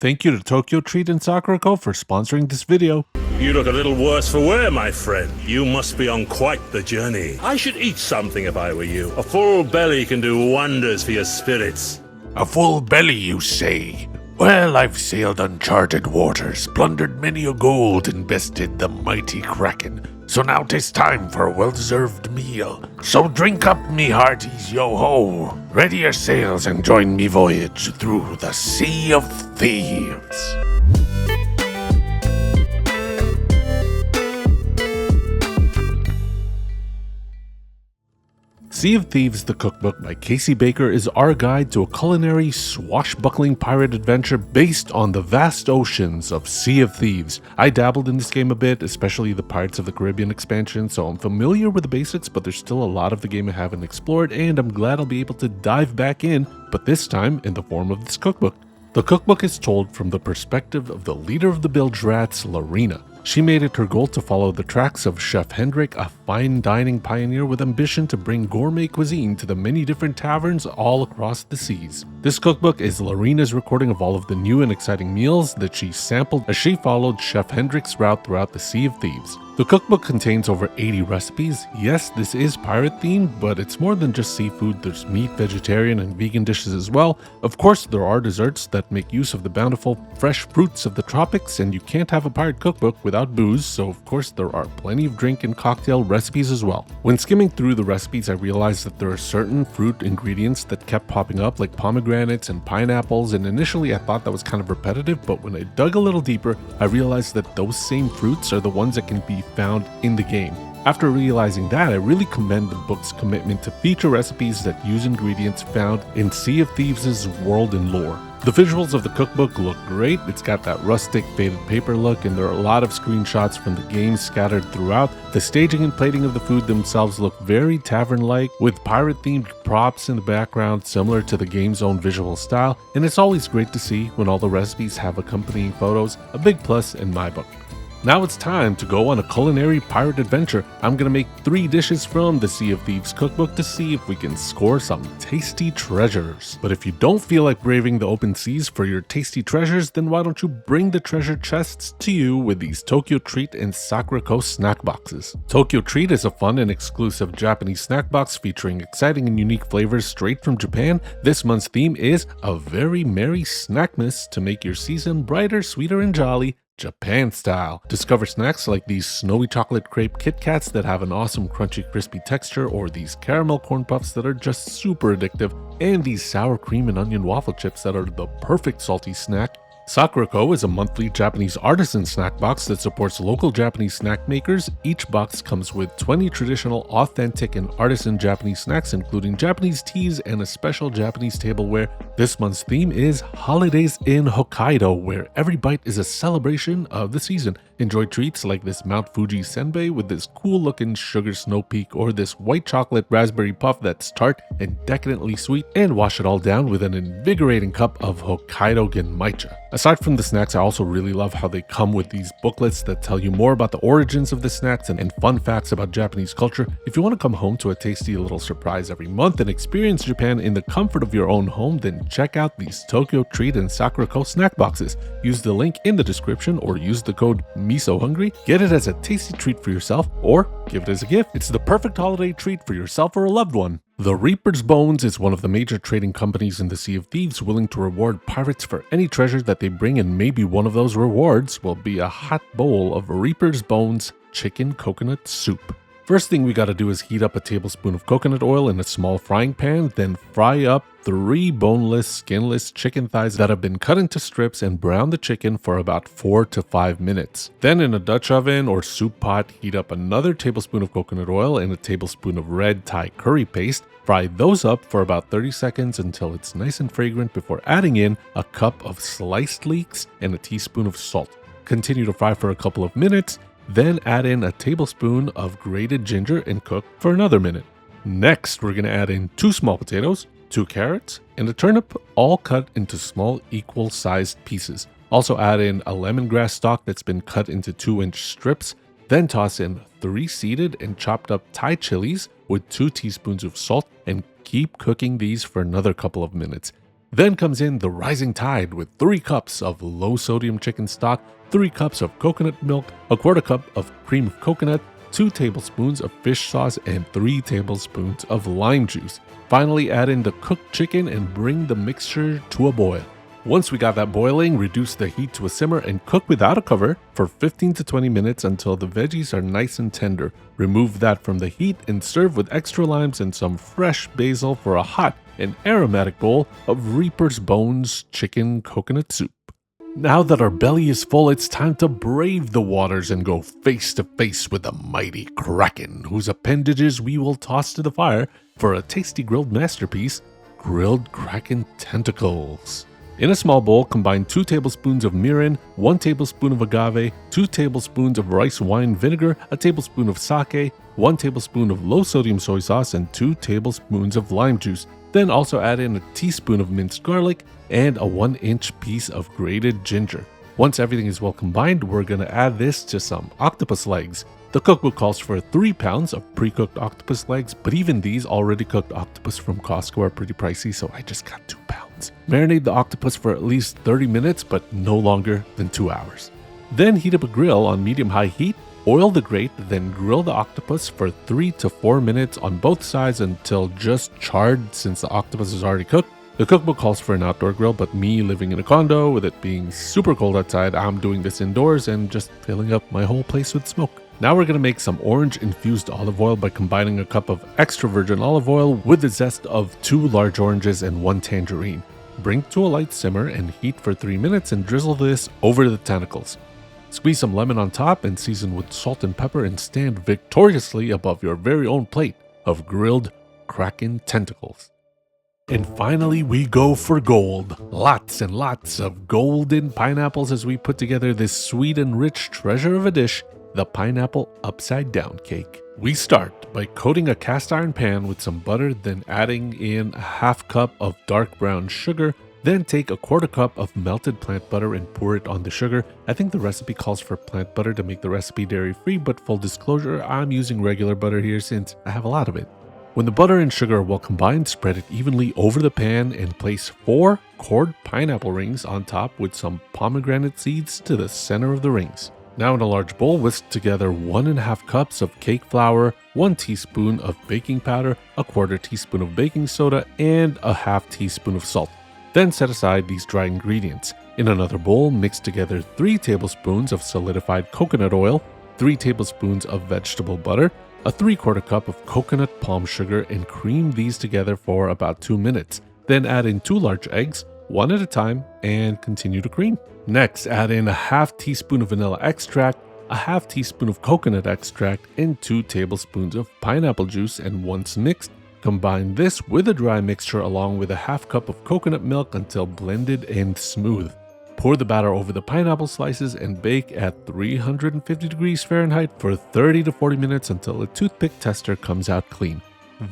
Thank you to Tokyo Treat and Sakurako for sponsoring this video. You look a little worse for wear, my friend. You must be on quite the journey. I should eat something if I were you. A full belly can do wonders for your spirits. A full belly, you say? Well, I've sailed uncharted waters, plundered many a gold, and bested the mighty Kraken. So now 'tis time for a well-deserved meal. So drink up, me hearties, yo-ho. Ready your sails and join me voyage through the Sea of Thieves. Sea of Thieves, the Cookbook by Casey Baker is our guide to a culinary swashbuckling pirate adventure based on the vast oceans of Sea of Thieves. I dabbled in this game a bit, especially the Pirates of the Caribbean expansion, so I'm familiar with the basics, but there's still a lot of the game I haven't explored, and I'm glad I'll be able to dive back in, but this time in the form of this cookbook. The cookbook is told from the perspective of the leader of the bilge rats, Lorena. She made it her goal to follow the tracks of Chef Hendrik, a fine dining pioneer with ambition to bring gourmet cuisine to the many different taverns all across the seas. This cookbook is Lorena's recording of all of the new and exciting meals that she sampled as she followed Chef Hendrik's route throughout the Sea of Thieves. The cookbook contains over 80 recipes. Yes, this is pirate themed, but it's more than just seafood. There's meat, vegetarian, and vegan dishes as well. Of course, there are desserts that make use of the bountiful fresh fruits of the tropics, and you can't have a pirate cookbook without booze, so of course there are plenty of drink and cocktail recipes as well. When skimming through the recipes, I realized that there are certain fruit ingredients that kept popping up, like pomegranates and pineapples, and initially I thought that was kind of repetitive, but when I dug a little deeper, I realized that those same fruits are the ones that can be found in the game. After realizing that, I really commend the book's commitment to feature recipes that use ingredients found in Sea of Thieves' world and lore. The visuals of the cookbook look great. It's got that rustic faded paper look, and there are a lot of screenshots from the game scattered throughout. The staging and plating of the food themselves look very tavern-like, with pirate-themed props in the background similar to the game's own visual style, and it's always great to see when all the recipes have accompanying photos, a big plus in my book. Now it's time to go on a culinary pirate adventure. I'm gonna make 3 dishes from the Sea of Thieves cookbook to see if we can score some tasty treasures. But if you don't feel like braving the open seas for your tasty treasures, then why don't you bring the treasure chests to you with these Tokyo Treat and Sakurako snack boxes. Tokyo Treat is a fun and exclusive Japanese snack box featuring exciting and unique flavors straight from Japan. This month's theme is a very merry snackmas to make your season brighter, sweeter, and jolly, Japan style. Discover snacks like these snowy chocolate crepe Kit Kats that have an awesome crunchy crispy texture, or these caramel corn puffs that are just super addictive, and these sour cream and onion waffle chips that are the perfect salty snack. Sakurako is a monthly Japanese artisan snack box that supports local Japanese snack makers. Each box comes with 20 traditional, authentic, and artisan Japanese snacks, including Japanese teas and a special Japanese tableware. This month's theme is Holidays in Hokkaido, where every bite is a celebration of the season. Enjoy treats like this Mount Fuji senbei with this cool looking sugar snow peak, or this white chocolate raspberry puff that's tart and decadently sweet, and wash it all down with an invigorating cup of Hokkaido genmaicha. Aside from the snacks, I also really love how they come with these booklets that tell you more about the origins of the snacks and fun facts about Japanese culture. If you want to come home to a tasty little surprise every month and experience Japan in the comfort of your own home, then check out these Tokyo Treat and Sakurako snack boxes. Use the link in the description or use the code MisoHungrie. Get it as a tasty treat for yourself or give it as a gift. It's the perfect holiday treat for yourself or a loved one. The Reaper's Bones is one of the major trading companies in the Sea of Thieves, willing to reward pirates for any treasure that they bring, and maybe one of those rewards will be a hot bowl of Reaper's Bones chicken coconut soup. First thing we gotta do is heat up a tablespoon of coconut oil in a small frying pan, then fry up 3 boneless, skinless chicken thighs that have been cut into strips, and brown the chicken for about 4 to 5 minutes. Then in a Dutch oven or soup pot, heat up another tablespoon of coconut oil and a tablespoon of red Thai curry paste. Fry those up for about 30 seconds until it's nice and fragrant before adding in a cup of sliced leeks and a teaspoon of salt. Continue to fry for a couple of minutes, then add in a tablespoon of grated ginger and cook for another minute. Next, we're going to add in 2 small potatoes, 2 carrots, and a turnip, all cut into small equal-sized pieces. Also add in a lemongrass stalk that's been cut into 2-inch strips. Then toss in 3 seeded and chopped up Thai chilies with 2 teaspoons of salt, and keep cooking these for another couple of minutes. Then comes in the rising tide with 3 cups of low sodium chicken stock, 3 cups of coconut milk, a quarter cup of cream of coconut, 2 tablespoons of fish sauce, and 3 tablespoons of lime juice. Finally, add in the cooked chicken and bring the mixture to a boil. Once we got that boiling, reduce the heat to a simmer and cook without a cover for 15 to 20 minutes until the veggies are nice and tender. Remove that from the heat and serve with extra limes and some fresh basil for a hot and aromatic bowl of Reaper's Bones chicken coconut soup. Now that our belly is full, it's time to brave the waters and go face to face with the mighty Kraken, whose appendages we will toss to the fire for a tasty grilled masterpiece, grilled Kraken tentacles. In a small bowl, combine 2 tablespoons of mirin, 1 tablespoon of agave, 2 tablespoons of rice wine vinegar, a tablespoon of sake, 1 tablespoon of low-sodium soy sauce, and 2 tablespoons of lime juice. Then also add in a teaspoon of minced garlic and a 1-inch piece of grated ginger. Once everything is well combined, we're going to add this to some octopus legs. The cookbook calls for 3 pounds of pre-cooked octopus legs, but even these already cooked octopus from Costco are pretty pricey, so I just got 2 pounds. Marinate the octopus for at least 30 minutes, but no longer than 2 hours. Then heat up a grill on medium-high heat, oil the grate, then grill the octopus for 3 to 4 minutes on both sides until just charred since the octopus is already cooked. The cookbook calls for an outdoor grill, but me living in a condo with it being super cold outside, I'm doing this indoors and just filling up my whole place with smoke. Now we're going to make some orange-infused olive oil by combining a cup of extra virgin olive oil with the zest of 2 large oranges and 1 tangerine. Bring to a light simmer and heat for 3 minutes and drizzle this over the tentacles. Squeeze some lemon on top and season with salt and pepper and stand victoriously above your very own plate of grilled Kraken tentacles. And finally, we go for gold. Lots and lots of golden pineapples as we put together this sweet and rich treasure of a dish, the pineapple upside down cake. We start by coating a cast iron pan with some butter, then adding in a half cup of dark brown sugar. Then take a quarter cup of melted plant butter and pour it on the sugar. I think the recipe calls for plant butter to make the recipe dairy free, but full disclosure, I'm using regular butter here since I have a lot of it. When the butter and sugar are well combined, spread it evenly over the pan and place 4 cored pineapple rings on top with some pomegranate seeds to the center of the rings. Now in a large bowl, whisk together 1.5 cups of cake flour, 1 teaspoon of baking powder, a quarter teaspoon of baking soda, and a half teaspoon of salt. Then set aside these dry ingredients. In another bowl, mix together 3 tablespoons of solidified coconut oil, 3 tablespoons of vegetable butter, a 3/4 cup of coconut palm sugar, and cream these together for about 2 minutes. Then add in 2 large eggs, 1 at a time, and continue to cream. Next, add in a half teaspoon of vanilla extract, a half teaspoon of coconut extract, and 2 tablespoons of pineapple juice, and once mixed, combine this with a dry mixture along with a half cup of coconut milk until blended and smooth. Pour the batter over the pineapple slices and bake at 350 degrees Fahrenheit for 30 to 40 minutes until a toothpick tester comes out clean.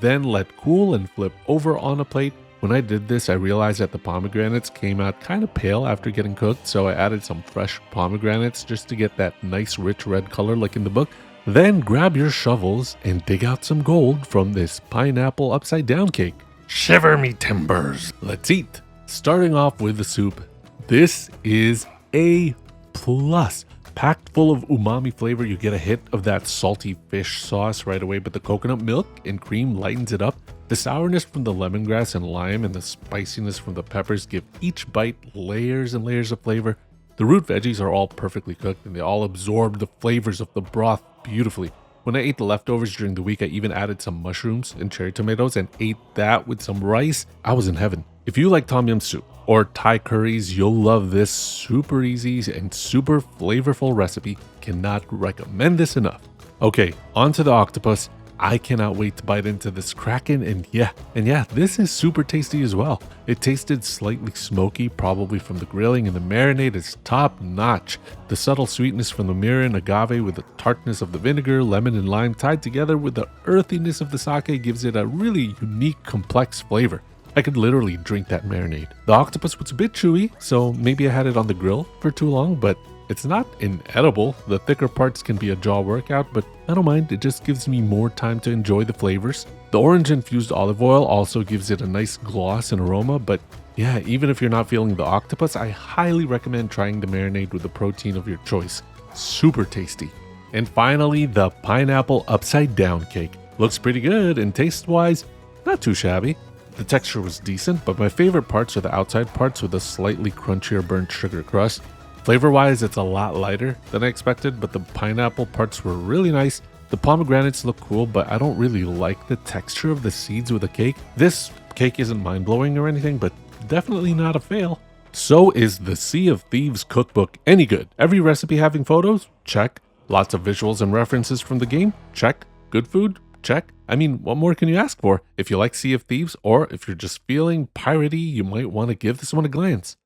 Then let cool and flip over on a plate. When I did this, I realized that the pomegranates came out kind of pale after getting cooked, so I added some fresh pomegranates just to get that nice rich red color like in the book. Then grab your shovels and dig out some gold from this pineapple upside down cake. Shiver me timbers. Let's eat. Starting off with the soup. This is A+. Packed full of umami flavor, you get a hit of that salty fish sauce right away, but the coconut milk and cream lightens it up. The sourness from the lemongrass and lime and the spiciness from the peppers give each bite layers and layers of flavor. The root veggies are all perfectly cooked and they all absorb the flavors of the broth beautifully. When I ate the leftovers during the week, I even added some mushrooms and cherry tomatoes and ate that with some rice. I was in heaven. If you like tom yum soup or Thai curries, you'll love this super easy and super flavorful recipe. Cannot recommend this enough. Okay, on to the octopus. I cannot wait to bite into this Kraken, and yeah, this is super tasty as well. It tasted slightly smoky, probably from the grilling, and the marinade is top notch. The subtle sweetness from the mirin agave with the tartness of the vinegar, lemon, and lime tied together with the earthiness of the sake gives it a really unique, complex flavor. I could literally drink that marinade. The octopus was a bit chewy, so maybe I had it on the grill for too long, but it's not inedible. The thicker parts can be a jaw workout, but I don't mind. It just gives me more time to enjoy the flavors. The orange-infused olive oil also gives it a nice gloss and aroma, but Yeah, even if you're not feeling the octopus, I highly recommend trying the marinade with the protein of your choice. Super tasty. And finally, the pineapple upside down cake. Looks pretty good, and taste-wise, not too shabby. The texture was decent, but my favorite parts are the outside parts with a slightly crunchier burnt sugar crust. Flavor-wise, it's a lot lighter than I expected, but the pineapple parts were really nice. The pomegranates look cool, but I don't really like the texture of the seeds with the cake. This cake isn't mind-blowing or anything, but definitely not a fail. So is the Sea of Thieves Cookbook any good? Every recipe having photos? Check. Lots of visuals and references from the game? Check. Good food? Check. I mean, what more can you ask for? If you like Sea of Thieves, or if you're just feeling piratey, you might want to give this one a glance.